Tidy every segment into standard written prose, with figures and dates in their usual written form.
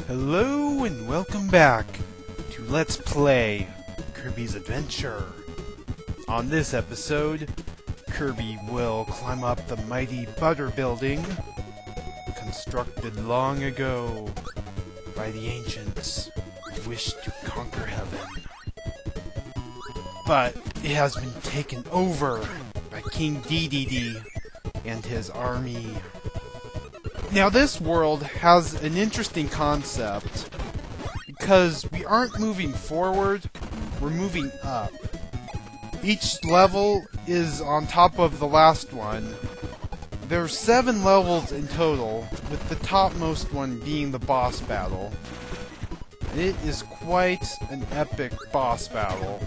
Hello and welcome back to Let's Play Kirby's Adventure. On this episode, Kirby will climb up the mighty Butter Building, constructed long ago by the ancients who wished to conquer heaven. But it has been taken over by King Dedede and his army. Now this world has an interesting concept, because we aren't moving forward, we're moving up. Each level is on top of the last one. There's 7 levels in total, with the topmost one being the boss battle. It is quite an epic boss battle.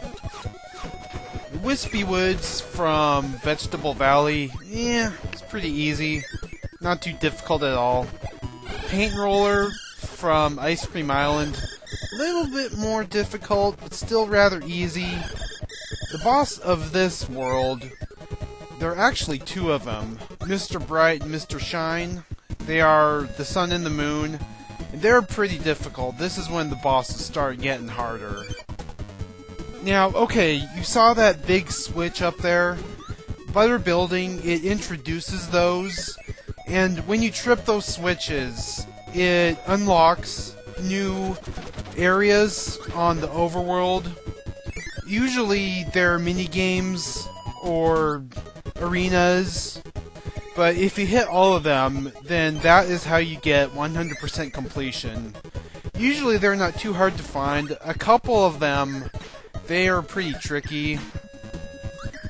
The Wispy Woods from Vegetable Valley, it's pretty easy. Not too difficult at all. Paint Roller from Ice Cream Island, a little bit more difficult, but still rather easy. The boss of this world, there are actually 2 of them, Mr. Bright and Mr. Shine. They are the sun and the moon, and they're pretty difficult. This is when the bosses start getting harder. Now, okay, you saw that big switch up there? Butter Building, it introduces those. And when you trip those switches, it unlocks new areas on the overworld. Usually they're mini-games or arenas, but if you hit all of them, then that is how you get 100% completion. Usually they're not too hard to find. A couple of them, they are pretty tricky.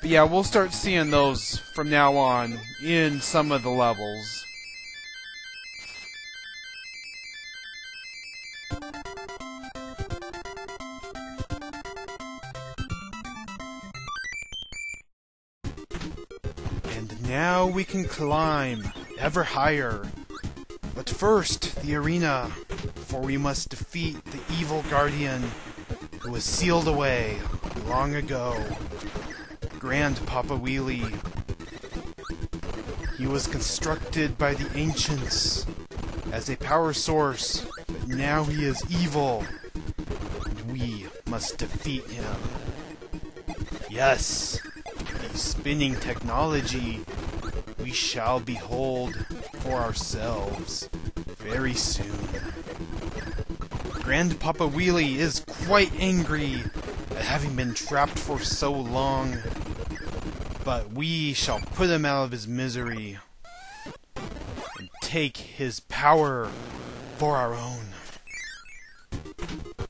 But yeah, we'll start seeing those from now on in some of the levels. And now we can climb ever higher. But first, the arena, for we must defeat the evil guardian who was sealed away long ago. Grandpapa Wheelie. He was constructed by the ancients as a power source, but now he is evil, and we must defeat him. Yes, the spinning technology we shall behold for ourselves very soon. Grandpapa Wheelie is quite angry at having been trapped for so long, but we shall put him out of his misery and take his power for our own.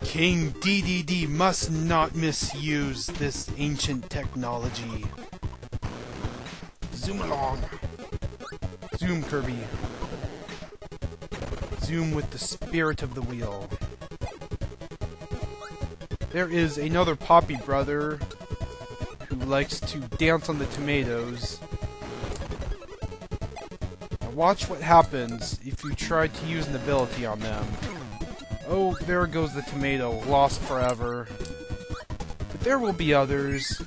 King Dedede must not misuse this ancient technology. Zoom along. Zoom, Kirby. Zoom with the spirit of the wheel. There is another Poppy brother who likes to dance on the tomatoes. Now watch what happens if you try to use an ability on them. Oh, there goes the tomato, lost forever. But there will be others.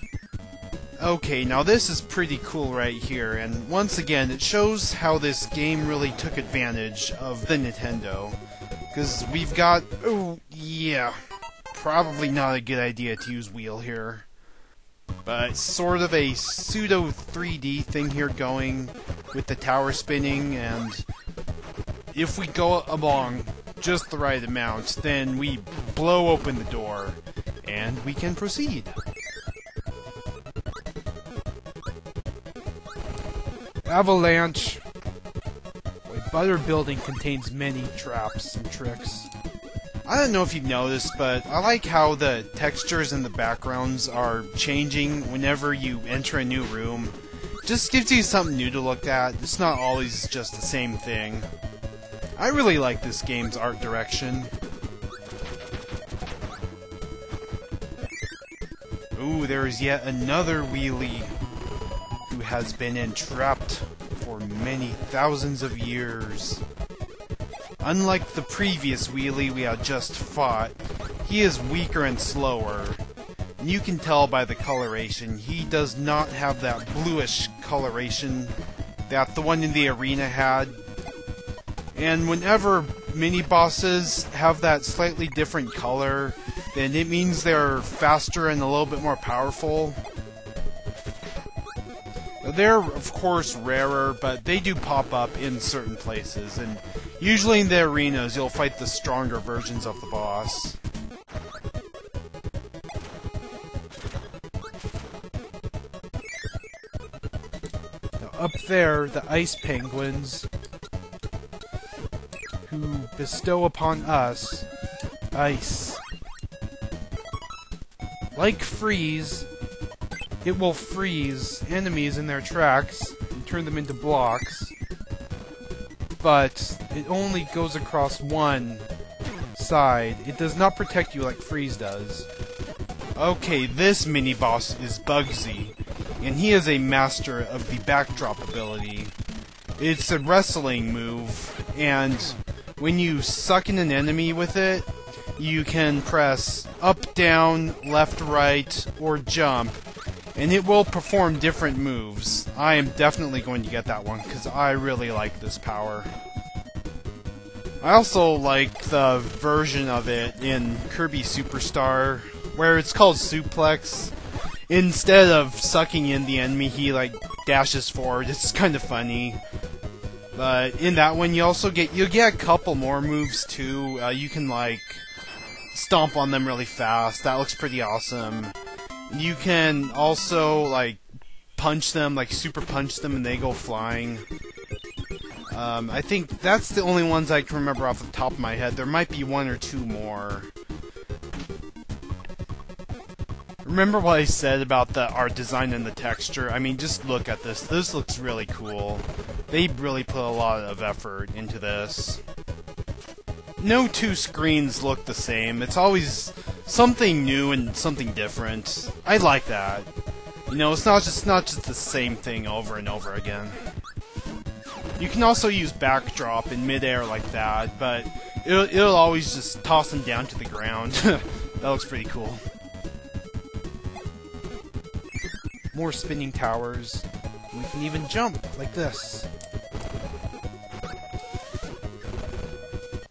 Okay, now this is pretty cool right here, and once again, it shows how this game really took advantage of the Nintendo. Because we've got... oh, yeah. Probably not a good idea to use wheel here. But sort of a pseudo 3D thing here going with the tower spinning, and if we go along just the right amount, then we blow open the door and we can proceed. Avalanche. Boy, Butter Building contains many traps and tricks. I don't know if you've noticed, but I like how the textures and the backgrounds are changing whenever you enter a new room. Just gives you something new to look at. It's not always just the same thing. I really like this game's art direction. Ooh, there is yet another wheelie who has been entrapped for many thousands of years. Unlike the previous wheelie we had just fought, he is weaker and slower. And you can tell by the coloration, he does not have that bluish coloration that the one in the arena had. And whenever mini-bosses have that slightly different color, then it means they're faster and a little bit more powerful. They're, of course, rarer, but they do pop up in certain places, and usually in the arenas you'll fight the stronger versions of the boss. Now, up there, the ice penguins, who bestow upon us ice. Like freeze, it will freeze enemies in their tracks and turn them into blocks, but it only goes across one side. It does not protect you like freeze does. Okay, this mini-boss is Bugsy, and he is a master of the backdrop ability. It's a wrestling move, and when you suck in an enemy with it, you can press up, down, left, right, or jump, and it will perform different moves. I am definitely going to get that one, because I really like this power. I also like the version of it in Kirby Superstar, where it's called Suplex. Instead of sucking in the enemy, he, like, dashes forward. It's kind of funny. But in that one, you get a couple more moves, too. You can, like, stomp on them really fast. That looks pretty awesome. You can also, like, punch them, like, super punch them, and they go flying. I think that's the only ones I can remember off the top of my head. There might be one or two more. Remember what I said about the art design and the texture? I mean, just look at this. This looks really cool. They really put a lot of effort into this. No two screens look the same. It's always something new and something different. I like that. You know, it's not just the same thing over and over again. You can also use backdrop in midair like that, but it'll always just toss them down to the ground. That looks pretty cool. More spinning towers. We can even jump like this.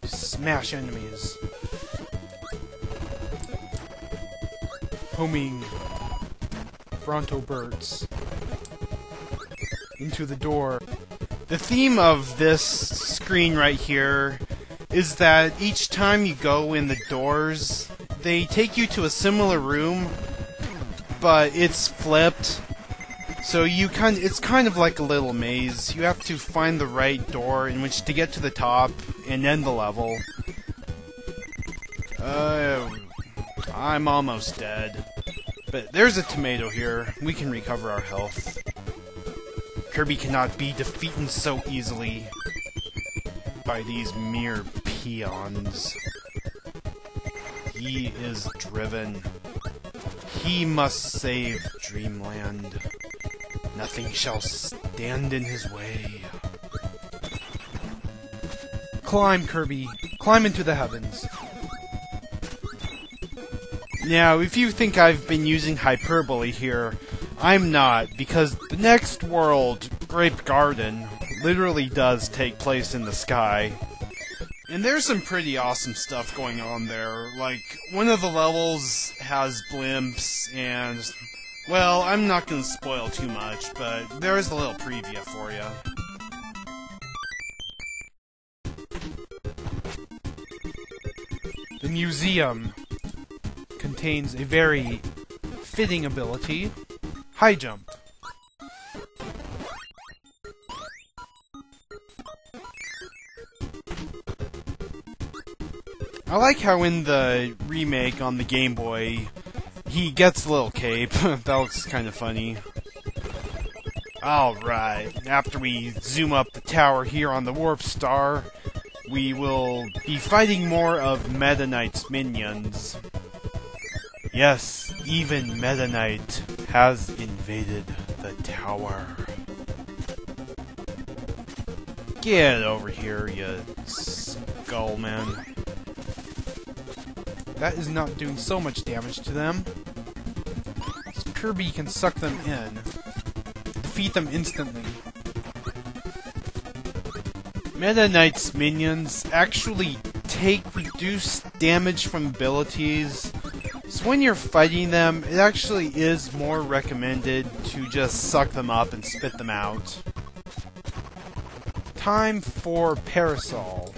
Smash enemies. Homing Bronto Birds into the door. The theme of this screen right here is that each time you go in the doors, they take you to a similar room, but it's flipped. So it's kind of like a little maze. You have to find the right door in which to get to the top and end the level. I'm almost dead. But there's a tomato here. We can recover our health. Kirby cannot be defeated so easily by these mere peons. He is driven. He must save Dreamland. Nothing shall stand in his way. Climb, Kirby. Climb into the heavens. Now, if you think I've been using hyperbole here, I'm not, because the next world, Grape Garden, literally does take place in the sky. And there's some pretty awesome stuff going on there. Like, one of the levels has blimps, and, well, I'm not gonna spoil too much, but there is a little preview for you. The museum contains a very fitting ability. High jump. I like how in the remake on the Game Boy, he gets a little cape. That looks kind of funny. Alright, after we zoom up the tower here on the Warp Star, we will be fighting more of Meta Knight's minions. Yes, even Meta Knight has invaded the tower. Get over here, you skull man. That is not doing so much damage to them. Kirby can suck them in. Defeat them instantly. Meta Knight's minions actually take reduced damage from abilities, so when you're fighting them, it actually is more recommended to just suck them up and spit them out. Time for Parasol.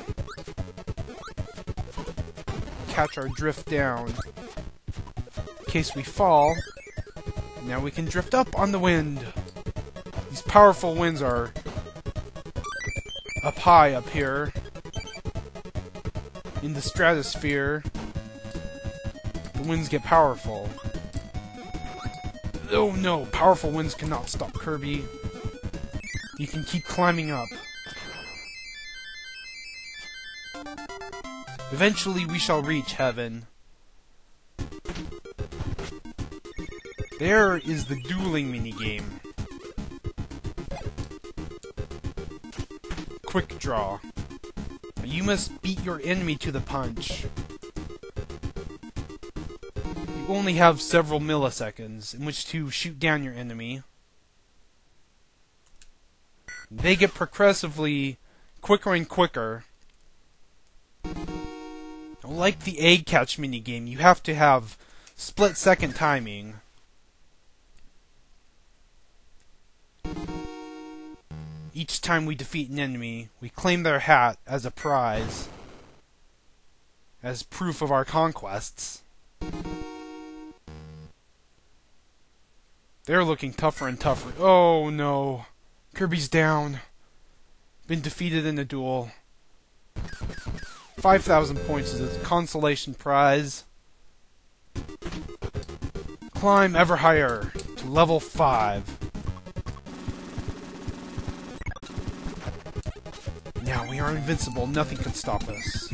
Catch our drift down. In case we fall, now we can drift up on the wind. These powerful winds are up high up here in the stratosphere. The winds get powerful. Oh no, powerful winds cannot stop Kirby. You can keep climbing up. Eventually we shall reach heaven. There is the dueling minigame. Quick draw. You must beat your enemy to the punch. You only have several milliseconds in which to shoot down your enemy. They get progressively quicker and quicker. Like the egg catch minigame, you have to have split-second timing. Each time we defeat an enemy, we claim their hat as a prize, as proof of our conquests. They're looking tougher and tougher. Oh no! Kirby's down. Been defeated in a duel. 5,000 points is a consolation prize. Climb ever higher to level 5. Now we are invincible, nothing can stop us.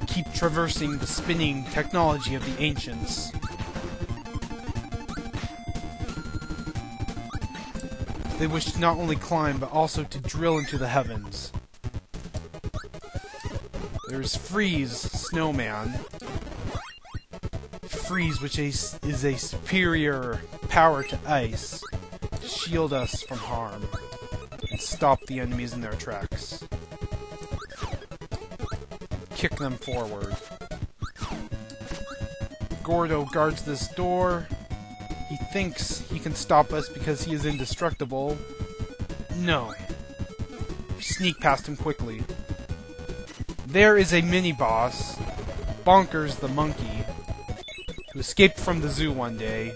Keep traversing the spinning technology of the ancients. They wish to not only climb, but also to drill into the heavens. There's Freeze, Snowman. Freeze, which is a superior power to ice, to shield us from harm and stop the enemies in their tracks. Kick them forward. Gordo guards this door. He thinks he can stop us because he is indestructible. No. We sneak past him quickly. There is a mini-boss, Bonkers the monkey, who escaped from the zoo one day.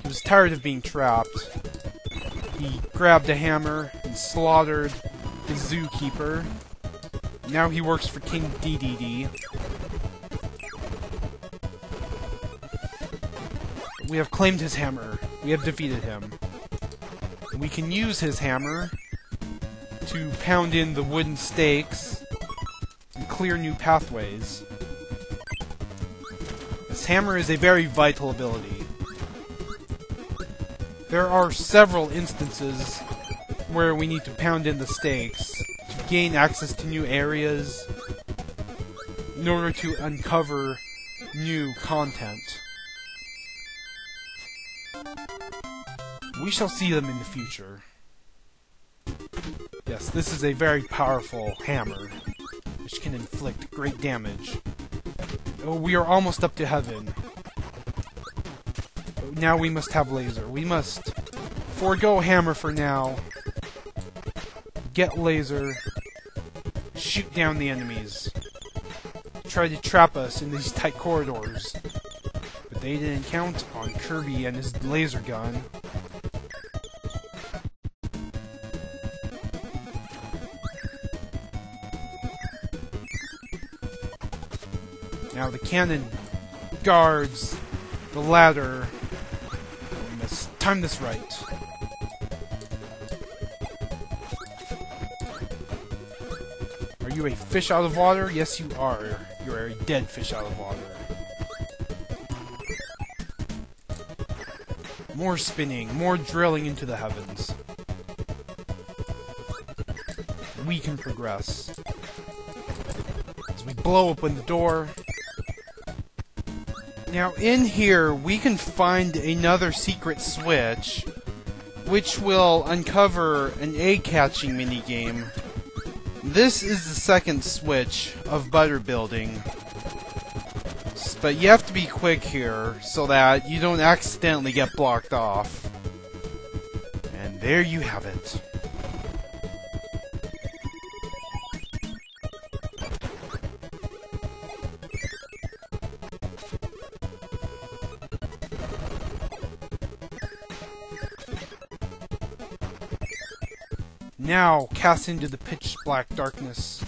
He was tired of being trapped. He grabbed a hammer and slaughtered the zookeeper. Now he works for King DDD. We have claimed his hammer. We have defeated him. And we can use his hammer to pound in the wooden stakes and clear new pathways. This hammer is a very vital ability. There are several instances where we need to pound in the stakes to gain access to new areas in order to uncover new content. We shall see them in the future. Yes, this is a very powerful hammer, which can inflict great damage. Oh, we are almost up to heaven. Now we must have laser. We must forego hammer for now. Get laser. Shoot down the enemies. Try to trap us in these tight corridors. But they didn't count on Kirby and his laser gun. Now the cannon guards the ladder. We must time this right. Are you a fish out of water? Yes, you are. You are a dead fish out of water. More spinning, more drilling into the heavens. We can progress. As we blow open the door. Now, in here, we can find another secret switch, which will uncover an egg-catching minigame, This is the second switch of butter building. But you have to be quick here so that you don't accidentally get blocked off. And there you have it. Now cast into the pitch-black darkness.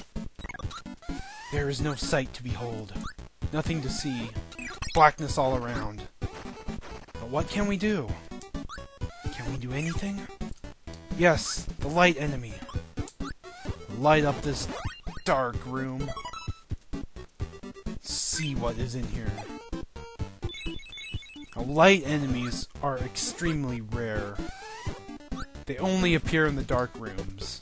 There is no sight to behold, nothing to see, blackness all around. But what can we do? Can we do anything? Yes, the light enemy. Light up this dark room. See what is in here. Now, light enemies are extremely rare. They only appear in the dark rooms.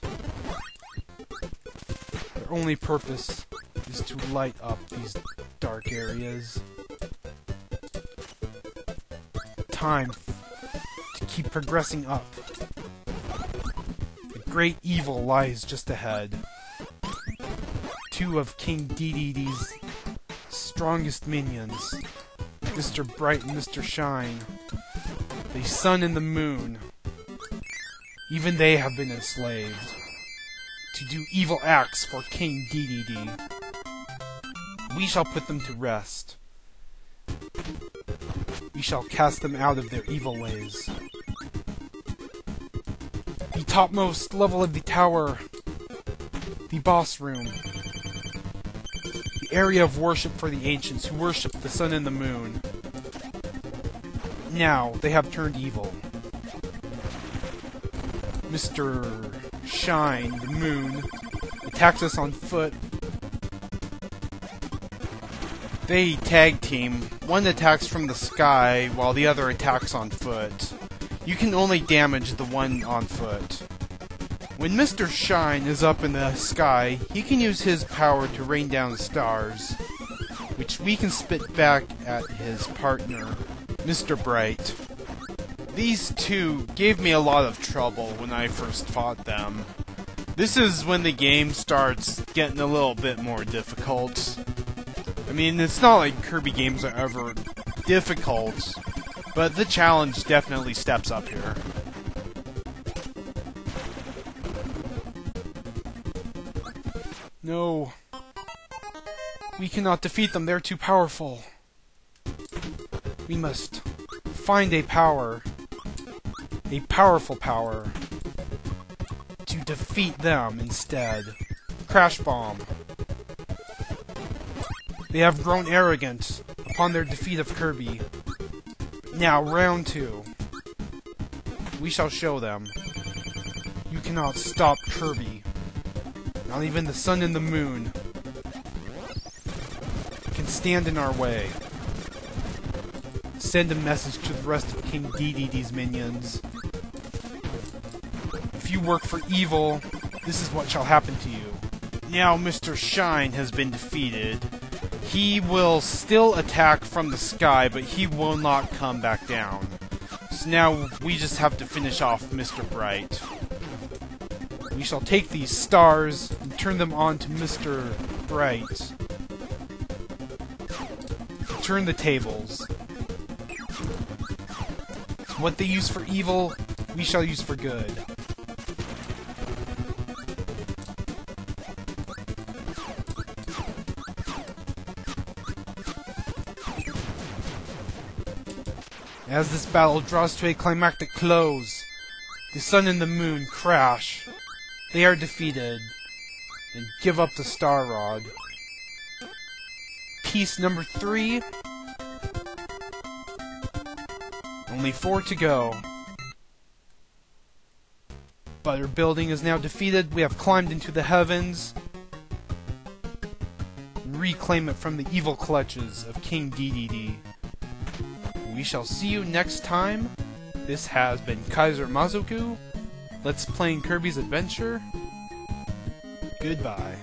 Their only purpose is to light up these dark areas. Time to keep progressing up. The great evil lies just ahead. Two of King DDD's strongest minions, Mr. Bright and Mr. Shine, the sun and the moon. Even they have been enslaved to do evil acts for King DDD. We shall put them to rest. We shall cast them out of their evil ways. The topmost level of the tower, the boss room, the area of worship for the ancients who worship the sun and the moon. Now they have turned evil. Mr. Shine, the moon, attacks us on foot. They tag team. One attacks from the sky, while the other attacks on foot. You can only damage the one on foot. When Mr. Shine is up in the sky, he can use his power to rain down stars, which we can spit back at his partner, Mr. Bright. These two gave me a lot of trouble when I first fought them. This is when the game starts getting a little bit more difficult. I mean, it's not like Kirby games are ever difficult, but the challenge definitely steps up here. No. We cannot defeat them, they're too powerful. We must find a power. A powerful power to defeat them instead. Crash Bomb. They have grown arrogant upon their defeat of Kirby. Now, round 2. We shall show them. You cannot stop Kirby. Not even the sun and the moon can stand in our way. Send a message to the rest of King DDD's minions. If you work for evil, this is what shall happen to you. Now Mr. Shine has been defeated. He will still attack from the sky, but he will not come back down. So now we just have to finish off Mr. Bright. We shall take these stars and turn them on to Mr. Bright. Turn the tables. What they use for evil, we shall use for good. As this battle draws to a climactic close, the sun and the moon crash. They are defeated and give up the Star Rod. Piece number 3. Only 4 to go. Butter Building is now defeated. We have climbed into the heavens and reclaim it from the evil clutches of King DDD. We shall see you next time. This has been Kaiser Mazoku. Let's Playing Kirby's Adventure. Goodbye.